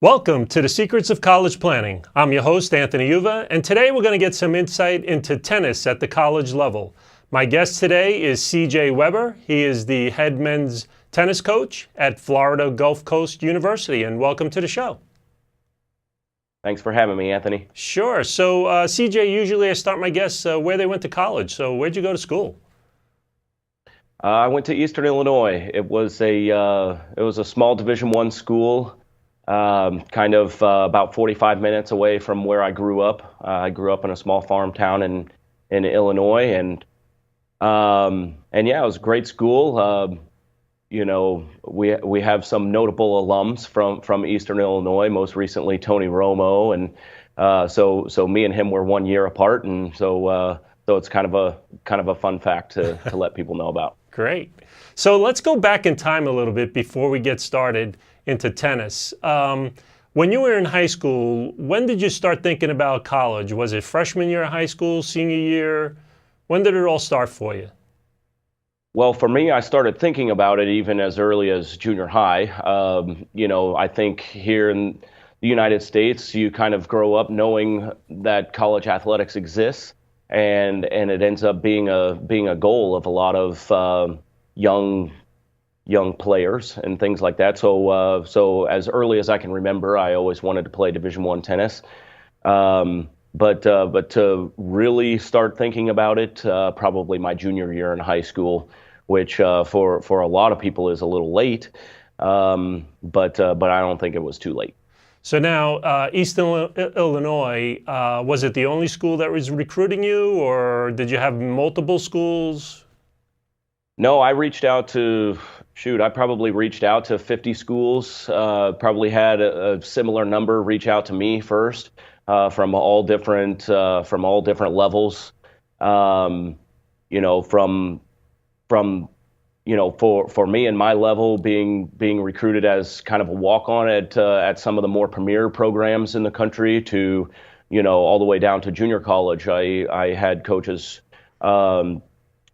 Welcome to the Secrets of College Planning. I'm your host, Anthony Uva, and today we're going to get some insight into tennis at the college level. My guest today is CJ Weber. He is the head men's tennis coach at Florida Gulf Coast University, and welcome to the show. Thanks for having me, Anthony. Sure. So, CJ, usually I start my guests where they went to college. So, where'd you go to school? I went to Eastern Illinois. It was a small Division I school, about 45 minutes away from where I grew up. I grew up in a small farm town in Illinois, and yeah, it was a great school. We have some notable alums from Eastern Illinois. Most recently, Tony Romo, and so me and him were 1 year apart, and so it's kind of a fun fact to let people know about. Great. So let's go back in time a little bit before we get started into tennis. When you were in high school, when did you start thinking about college? Was it freshman year of high school, senior year? When did it all start for you? Well, for me, I started thinking about it even as early as junior high. I think here in the United States, you kind of grow up knowing that college athletics exists, and it ends up being a goal of a lot of young players and things like that. So as early as I can remember, I always wanted to play Division I tennis. But to really start thinking about it, probably my junior year in high school, which for a lot of people is a little late. But I don't think it was too late. So now, Eastern Illinois, was it the only school that was recruiting you, or did you have multiple schools? No, I reached out to, I probably reached out to 50 schools, probably had a similar number reach out to me first, from all different levels. For me and my level, being recruited as kind of a walk-on at some of the more premier programs in the country to, all the way down to junior college. I had coaches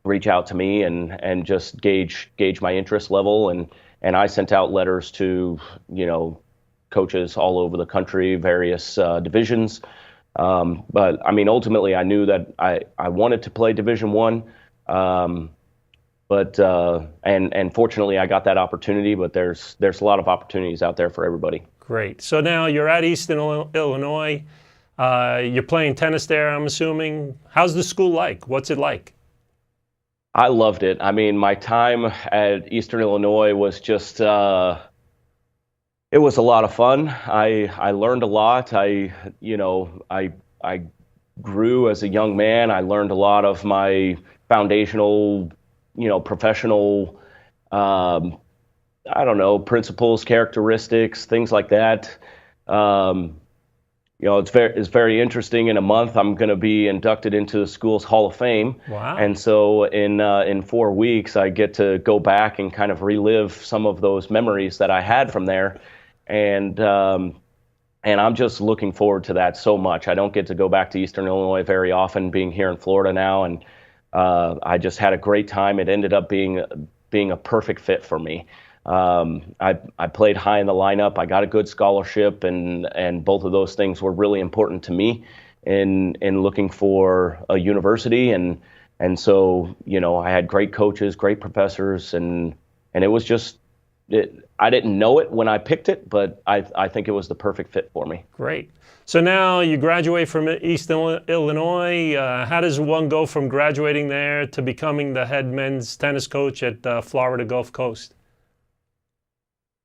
reach out to me and just gauge my interest level, and I sent out letters to coaches all over the country, various divisions. But I mean, ultimately, I knew that I wanted to play Division I. And fortunately, I got that opportunity. But there's a lot of opportunities out there for everybody. Great. So now you're at Eastern Illinois. You're playing tennis there, I'm assuming. How's the school like? What's it like? I loved it. I mean, my time at Eastern Illinois was just, it was a lot of fun. I learned a lot. I grew as a young man. I learned a lot of my foundational, professional, principles, characteristics, things like that. It's very interesting. In a month, I'm going to be inducted into the school's Hall of Fame. Wow. And so in 4 weeks, I get to go back and kind of relive some of those memories that I had from there. And I'm just looking forward to that so much. I don't get to go back to Eastern Illinois very often, being here in Florida now. And I just had a great time. It ended up being a perfect fit for me. I played high in the lineup. I got a good scholarship, and both of those things were really important to me in looking for a university. And so, I had great coaches, great professors, and it was just, I didn't know it when I picked it, but I think it was the perfect fit for me. Great. So now you graduate from Eastern Illinois. How does one go from graduating there to becoming the head men's tennis coach at Florida Gulf Coast?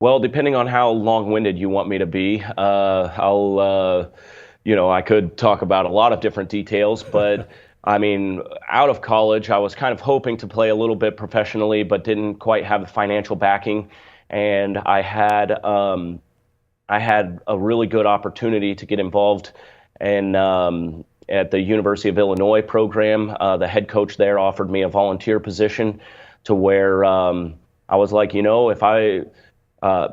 Well, depending on how long-winded you want me to be, I could talk about a lot of different details, but I mean, out of college, I was kind of hoping to play a little bit professionally, but didn't quite have the financial backing. And I had a really good opportunity to get involved at the University of Illinois program. The head coach there offered me a volunteer position to where I was like, if I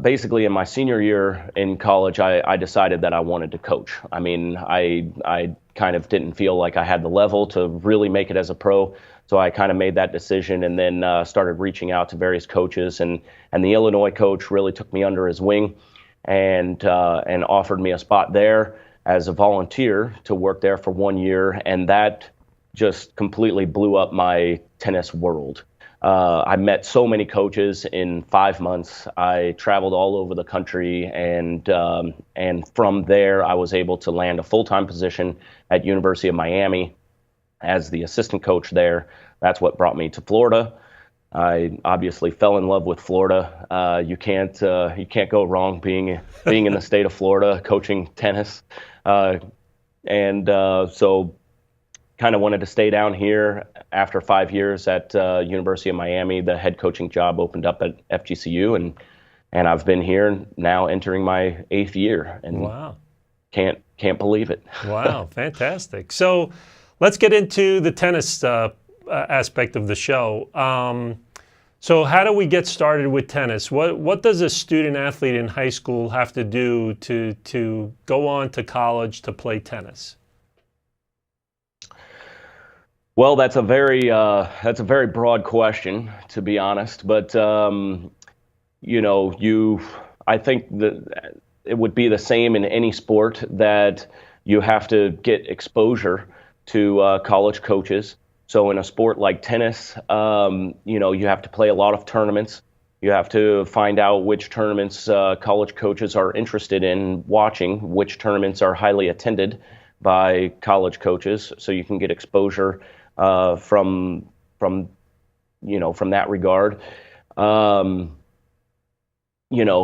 basically in my senior year in college, I decided that I wanted to coach. I mean, I kind of didn't feel like I had the level to really make it as a pro. So I kind of made that decision, and then started reaching out to various coaches, and the Illinois coach really took me under his wing. and offered me a spot there as a volunteer to work there for 1 year, and that just completely blew up my tennis world. I met so many coaches in 5 months. I traveled all over the country, and from there, I was able to land a full-time position at University of Miami as the assistant coach there. That's what brought me to Florida. I obviously fell in love with Florida. You can't go wrong being in the state of Florida coaching tennis, so kind of wanted to stay down here. After 5 years at University of Miami, the head coaching job opened up at FGCU, and I've been here now, entering my 8th year, and Wow. can't believe it. Wow, fantastic. So let's get into the tennis aspect of the show. So how do we get started with tennis? What does a student athlete in high school have to do to go on to college to play tennis? Well, that's a very broad question, to be honest. But I think that it would be the same in any sport, that you have to get exposure to college coaches. So in a sport like tennis, you have to play a lot of tournaments. You have to find out which tournaments college coaches are interested in watching, which tournaments are highly attended by college coaches, so you can get exposure from that regard.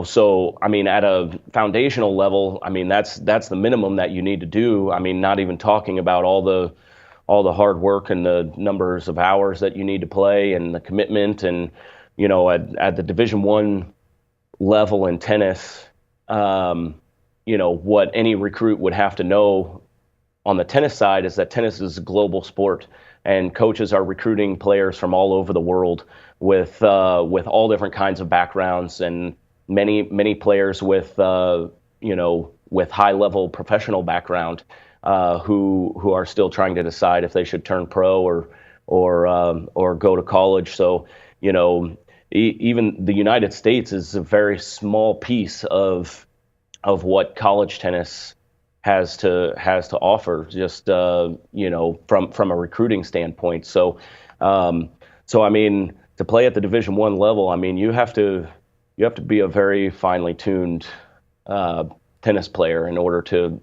So I mean, at a foundational level, I mean that's the minimum that you need to do. I mean, not even talking about all the hard work and the numbers of hours that you need to play and the commitment, and at the Division I level in tennis, what any recruit would have to know on the tennis side is that tennis is a global sport, and coaches are recruiting players from all over the world with all different kinds of backgrounds, and many players with high level professional background who are still trying to decide if they should turn pro or go to college. So even the United States is a very small piece of what college tennis has to offer, just from a recruiting standpoint. So I mean, to play at the Division I level, I mean, you have to be a very finely tuned tennis player in order to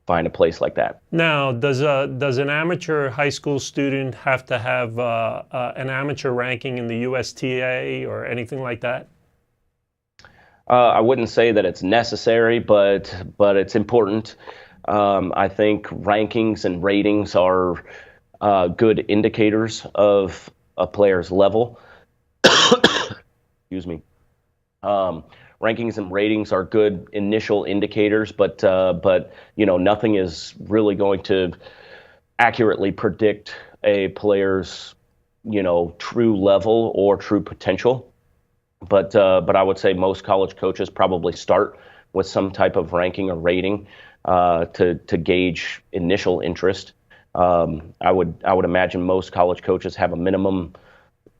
find a place like that. Now, does an amateur high school student have to have an amateur ranking in the USTA or anything like that? I wouldn't say that it's necessary, but it's important. I think rankings and ratings are good indicators of a player's level. Excuse me. Rankings and ratings are good initial indicators, but nothing is really going to accurately predict a player's true level or true potential. But I would say most college coaches probably start with some type of ranking or rating to gauge initial interest. I would imagine most college coaches have a minimum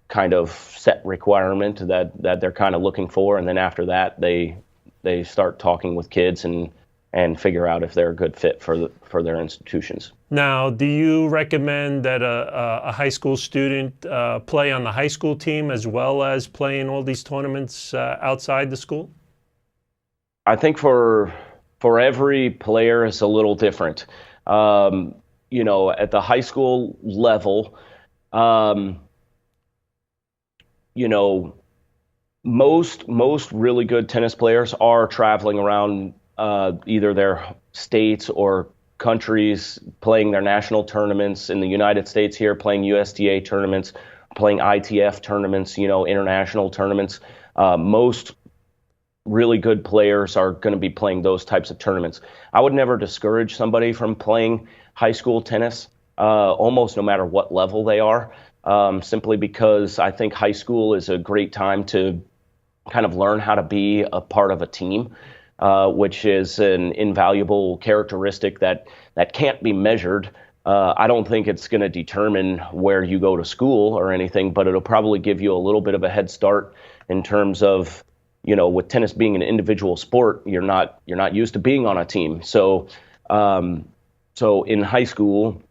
kind of set requirement that they're kind of looking for, and then after that they start talking with kids and figure out if they're a good fit for their institutions. Now, do you recommend that a high school student play on the high school team as well as play in all these tournaments outside the school? I think for every player it's a little different. At the high school level, most really good tennis players are traveling around either their states or countries, playing their national tournaments. In the United States here, playing USTA tournaments, playing ITF tournaments, international tournaments. Most really good players are going to be playing those types of tournaments. I would never discourage somebody from playing high school tennis, almost no matter what level they are, simply because I think high school is a great time to kind of learn how to be a part of a team, which is an invaluable characteristic that can't be measured. I don't think it's going to determine where you go to school or anything, but it'll probably give you a little bit of a head start in terms of with tennis being an individual sport, you're not used to being on a team. So in high school,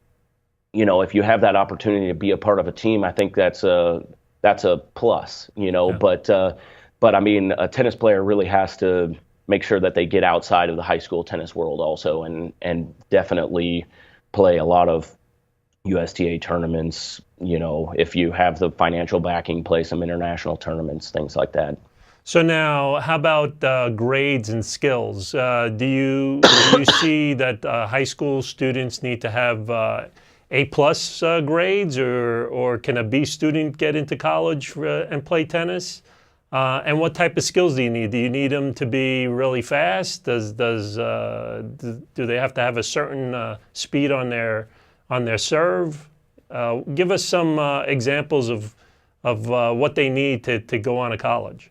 if you have that opportunity to be a part of a team, I think that's a plus. Yeah. But I mean, a tennis player really has to make sure that they get outside of the high school tennis world also, and definitely play a lot of USTA tournaments. If you have the financial backing, play some international tournaments, things like that. So now, how about grades and skills? Do you see that high school students need to have A+ grades, or can a B student get into college and play tennis? And what type of skills do you need? Do you need them to be really fast? Do they have to have a certain speed on their serve? Give us some examples of what they need to go on to college.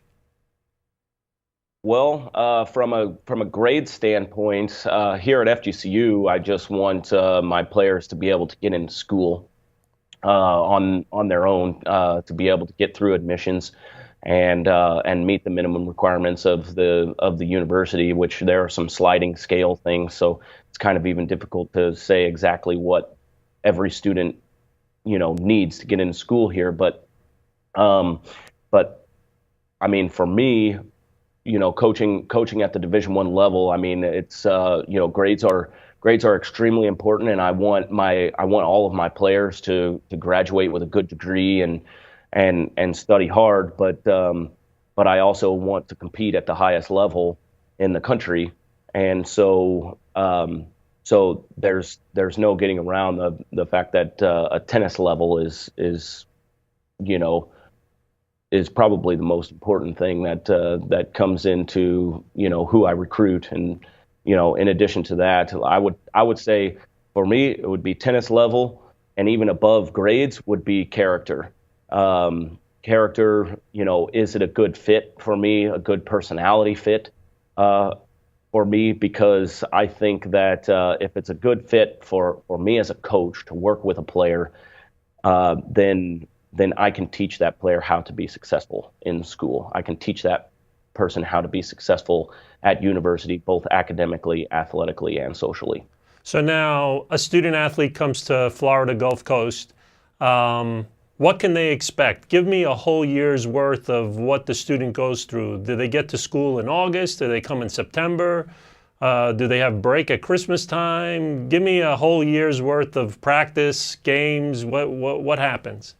Well, from a grade standpoint, here at FGCU, I just want my players to be able to get into school on their own, to be able to get through admissions and meet the minimum requirements of the university, which there are some sliding scale things. So it's kind of even difficult to say exactly what every student needs to get into school here. But I mean, for me, coaching at the Division I level, I mean, it's grades are extremely important, and I want all of my players to graduate with a good degree and study hard, but I also want to compete at the highest level in the country, and so there's no getting around the fact that a tennis level is probably the most important thing that comes into who I recruit. And in addition to that, I would say for me it would be tennis level, and even above grades would be character. Character, is it a good fit for me, a good personality fit for me? Because I think that if it's a good fit for me as a coach to work with a player, then I can teach that player how to be successful in school. I can teach that person how to be successful at university, both academically, athletically, and socially. So now a student athlete comes to Florida Gulf Coast. What can they expect? Give me a whole year's worth of what the student goes through. Do they get to school in August? Do they come in September? Do they have break at Christmas time? Give me a whole year's worth of practice, games. What happens?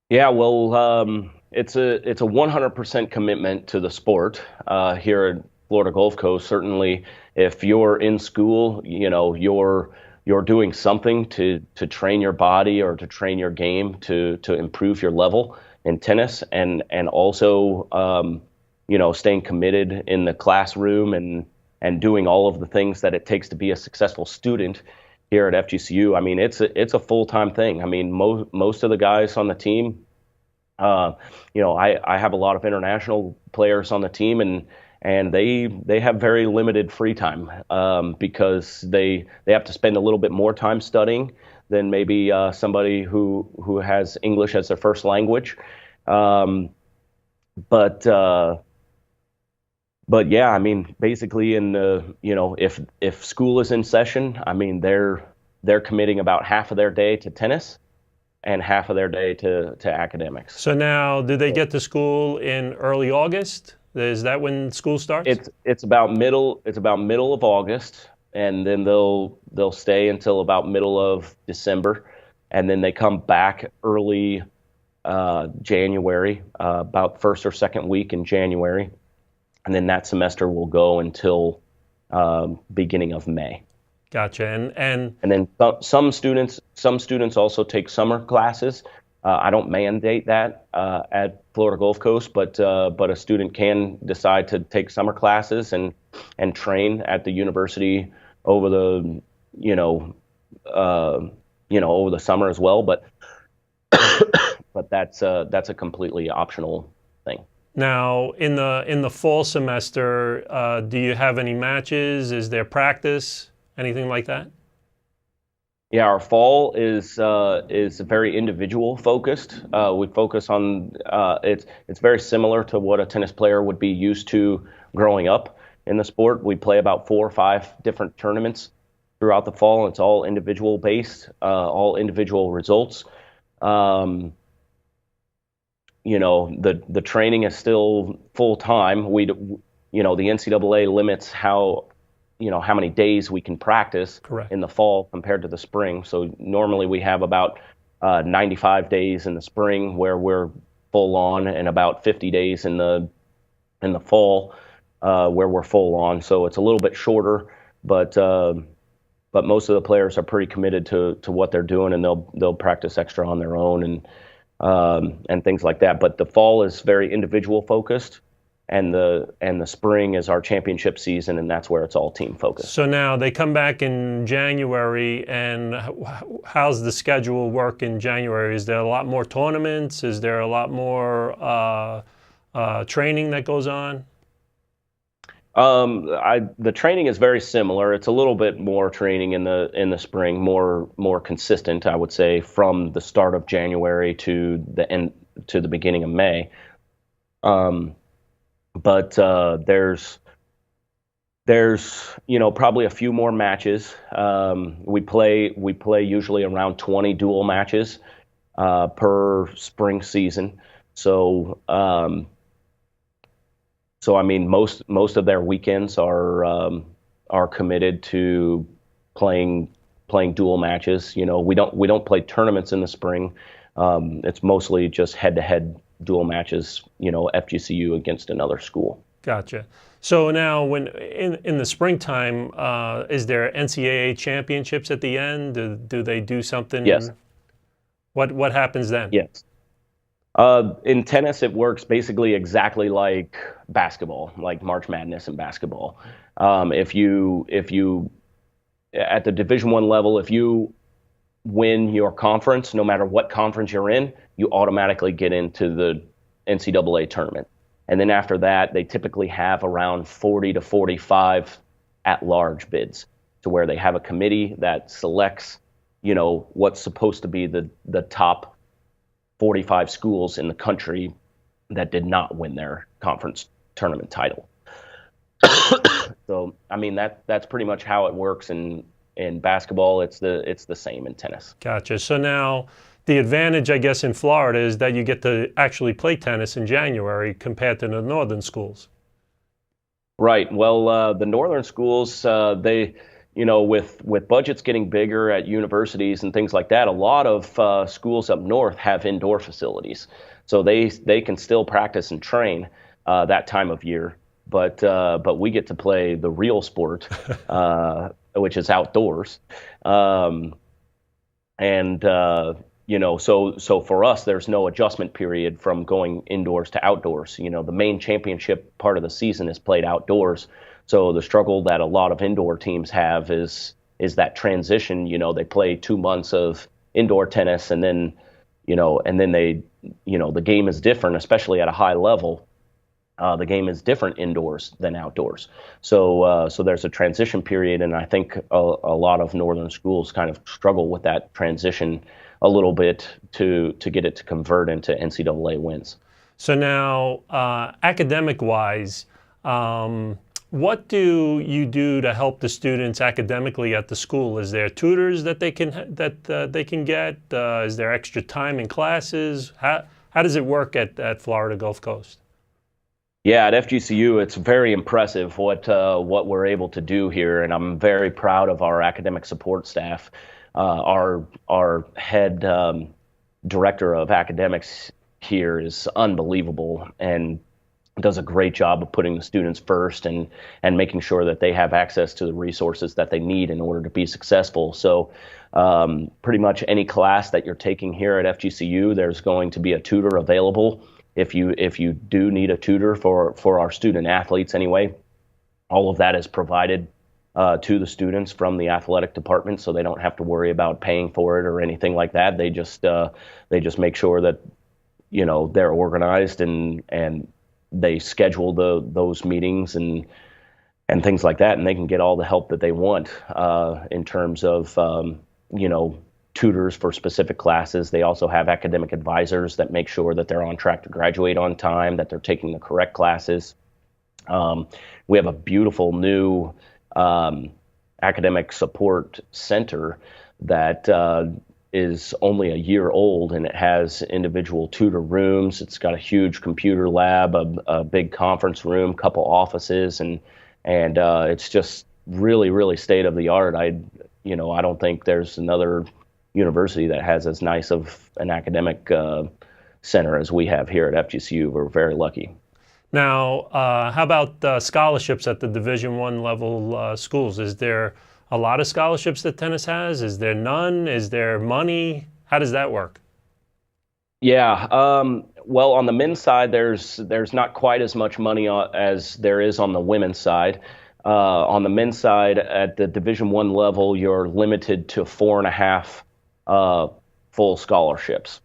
Yeah, well, it's a 100% commitment to the sport here at Florida Gulf Coast. Certainly, if you're in school, you're doing something to train your body or to train your game to improve your level in tennis, and also staying committed in the classroom and doing all of the things that it takes to be a successful student here at FGCU. I mean, it's a full-time thing. I mean, most of the guys on the team, I have a lot of international players on the team, and they have very limited free time because they have to spend a little bit more time studying than maybe somebody who has English as their first language. But yeah, I mean, basically if school is in session, I mean, they're committing about half of their day to tennis and half of their day to academics. So now, do they get to school in early August? Is that when school starts? It's about middle of August, and then they'll stay until about middle of December, and then they come back early January, about first or second week in January. And then that semester will go until beginning of May. Gotcha. And then some students also take summer classes. I don't mandate that at Florida Gulf Coast, but a student can decide to take summer classes and train at the university over the over the summer as well. But that's a completely optional thing. Now, in the fall semester, do you have any matches? Is there practice? Anything like that? Yeah, our fall is very individual focused. We focus on it's very similar to what a tennis player would be used to growing up in the sport. We play about 4 or 5 different tournaments throughout the fall. It's all individual based, all individual results. Um, the training is still full time. The NCAA limits how many days we can practice Correct. in the fall compared to the spring. So normally we have about 95 days in the spring where we're full on, and about 50 days in the fall where we're full on. So it's a little bit shorter, but most of the players are pretty committed to what they're doing, and they'll practice extra on their own and things like that. But the fall is very individual focused, and the spring is our championship season, and that's where it's all team focused. So now they come back in January, and how's the schedule work in January? Is there a lot more tournaments? Is there a lot more training that goes on? The training is very similar. It's a little bit more training in the spring, more consistent, I would say, from the start of January to the beginning of May. But there's probably a few more matches. We play usually around 20 dual matches per spring season. So I mean, most of their weekends are committed to playing dual matches. We don't play tournaments in the spring. It's mostly just head-to-head dual matches. FGCU against another school. Gotcha. So now, when in the springtime, is there NCAA championships at the end? Do they do something? Yes. What happens then? Yes. In tennis, it works basically exactly like basketball, like March Madness in basketball. If you at the Division I level, if you win your conference, no matter what conference you're in, you automatically get into the NCAA tournament. And then after that, they typically have around 40 to 45 at-large bids, to where they have a committee that selects, what's supposed to be the top 45 schools in the country that did not win their conference tournament title. So, I mean, that's pretty much how it works in basketball. It's the same in tennis. Gotcha. So now the advantage, I guess, in Florida is that you get to actually play tennis in January compared to the northern schools. Right. Well, the northern schools, with budgets getting bigger at universities and things like that, a lot of schools up north have indoor facilities, so they can still practice and train that time of year. But we get to play the real sport, which is outdoors, so for us, there's no adjustment period from going indoors to outdoors. The main championship part of the season is played outdoors. So the struggle that a lot of indoor teams have is that transition. They play 2 months of indoor tennis, and then they, the game is different, especially at a high level. The game is different indoors than outdoors. So there's a transition period, and I think a lot of northern schools kind of struggle with that transition a little bit to get it to convert into NCAA wins. So now, academic-wise, what do you do to help the students academically at the school? Is there tutors that they can get? Is there extra time in classes? How does it work at Florida Gulf Coast? Yeah, at FGCU, it's very impressive what we're able to do here, and I'm very proud of our academic support staff. Our head director of academics here is unbelievable and does a great job of putting the students first and making sure that they have access to the resources that they need in order to be successful. So pretty much any class that you're taking here at FGCU, there's going to be a tutor available. If you do need a tutor for our student athletes anyway, all of that is provided to the students from the athletic department, so they don't have to worry about paying for it or anything like that. They just make sure that they're organized and they schedule those meetings and things like that, and they can get all the help that they want in terms of tutors for specific classes. They also have academic advisors that make sure that they're on track to graduate on time, that they're taking the correct classes. We have a beautiful new academic support center that is only a year old, and it has individual tutor rooms. It's got a huge computer lab, a big conference room, couple offices, and it's just really, really state of the art. I don't think there's another university that has as nice of an academic center as we have here at FGCU. We're very lucky. Now, how about scholarships at the Division I level schools? Is there a lot of scholarships that tennis has? Is there none? Is there money? How does that work? Yeah, well, on the men's side, there's not quite as much money as there is on the women's side. On the men's side, at the Division I level, you're limited to 4.5 full scholarships.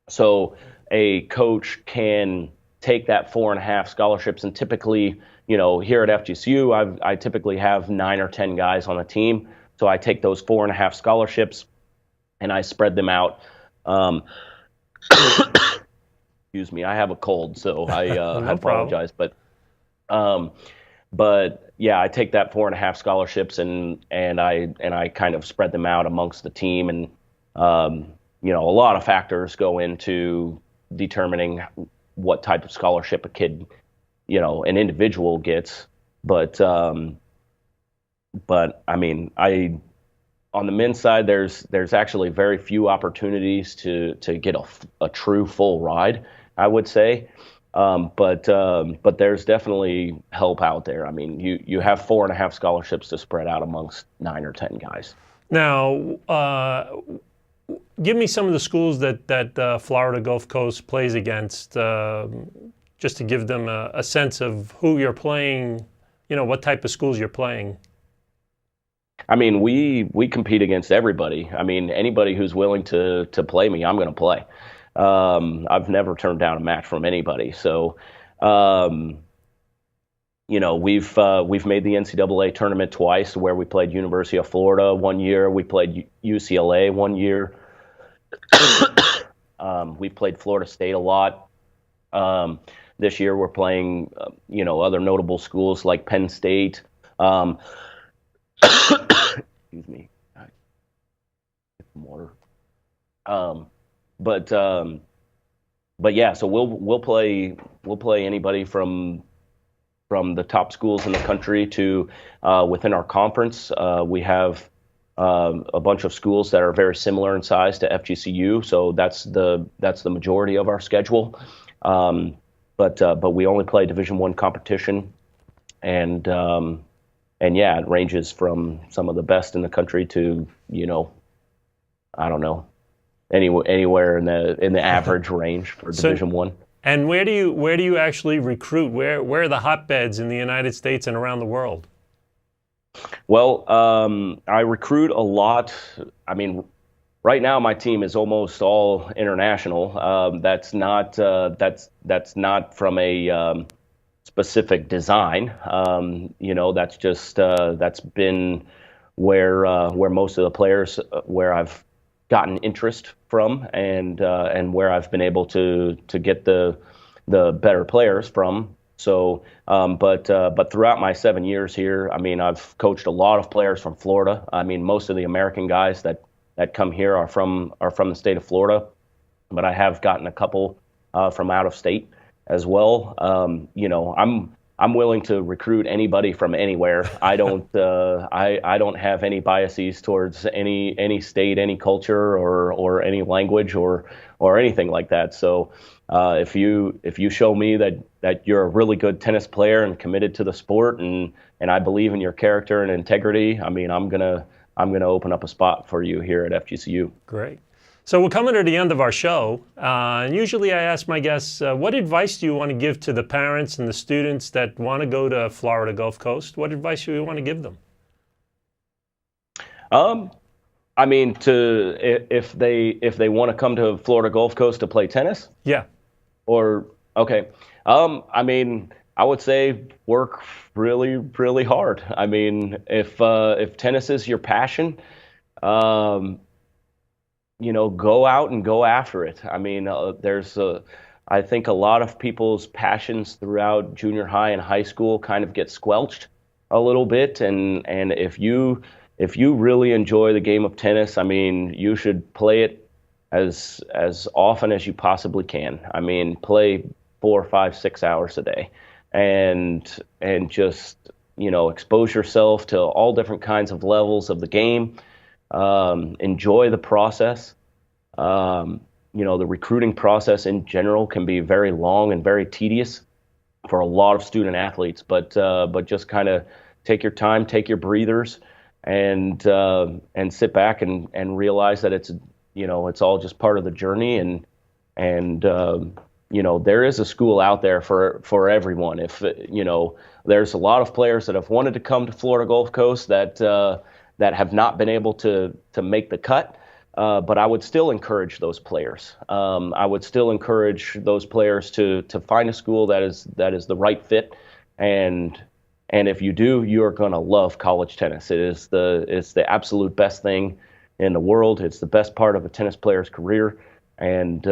So a coach can take that 4.5 scholarships, and typically, here at FGCU, I typically have 9 or 10 guys on the team. So I take those 4.5 scholarships and I spread them out. Excuse me, I have a cold, so I apologize. But yeah, I take that 4.5 scholarships and I kind of spread them out amongst the team, and a lot of factors go into determining what type of scholarship a kid, an individual gets. But I mean, on the men's side, there's actually very few opportunities to get a true full ride, I would say. But there's definitely help out there. I mean, you have 4.5 scholarships to spread out amongst 9 or 10 guys. Now, give me some of the schools that Florida Gulf Coast plays against, just to give them a sense of who you're playing, what type of schools you're playing. I mean, we compete against everybody. I mean, anybody who's willing to play me, I'm going to play. I've never turned down a match from anybody. So, we've made the Ncaa tournament twice, where we played University of Florida one year. We played UCLA one year. We've played Florida State a lot. This year we're playing, other notable schools like Penn State. Excuse me. Get some water. But yeah, so we'll play anybody from the top schools in the country to within our conference. We have a bunch of schools that are very similar in size to FGCU, so that's the majority of our schedule. But we only play Division I competition, and yeah, it ranges from some of the best in the country to I don't know, anywhere in the average range for Division I. And where do you actually recruit? Where are the hotbeds in the United States and around the world? Well, I recruit a lot. I mean, right now my team is almost all international. That's not from a specific design. That's just that's been where most of the players where I've gotten interest from, and where I've been able to get the better players from. So, but throughout my 7 years here, I mean, I've coached a lot of players from Florida. I mean, most of the American guys that come here are from the state of Florida, but I have gotten a couple from out of state as well. I'm willing to recruit anybody from anywhere. I don't I don't have any biases towards any state, any culture, or any language or anything like that. So if you show me that you're a really good tennis player and committed to the sport, and I believe in your character and integrity, I mean, I'm gonna open up a spot for you here at FGCU. Great. So we're coming to the end of our show, and usually I ask my guests, what advice do you want to give to the parents and the students that want to go to Florida Gulf Coast? What advice do you want to give them? I mean, if they want to come to Florida Gulf Coast to play tennis? Yeah. Or okay. I mean, I would say work really, really hard. I mean, if tennis is your passion, Go out and go after it. I mean, I think a lot of people's passions throughout junior high and high school kind of get squelched a little bit. And if you really enjoy the game of tennis, I mean, you should play it as often as you possibly can. I mean, play 4, 5, 6 hours a day, and just expose yourself to all different kinds of levels of the game. Enjoy the process. The recruiting process in general can be very long and very tedious for a lot of student athletes, but just kind of take your time, take your breathers, and sit back and realize that it's all just part of the journey, and there is a school out there for everyone. If there's a lot of players that have wanted to come to Florida Gulf Coast that have not been able to make the cut. But I would still encourage those players. I would still encourage those players to find a school that is the right fit, and if you do, you're gonna love college tennis. It's the absolute best thing in the world. It's the best part of a tennis player's career, and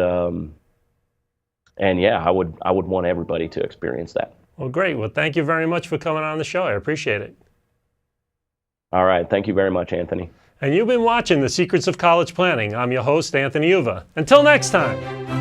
yeah, I would want everybody to experience that. Well, great. Well, thank you very much for coming on the show. I appreciate it. All right. Thank you very much, Anthony. And you've been watching The Secrets of College Planning. I'm your host, Anthony Uva. Until next time.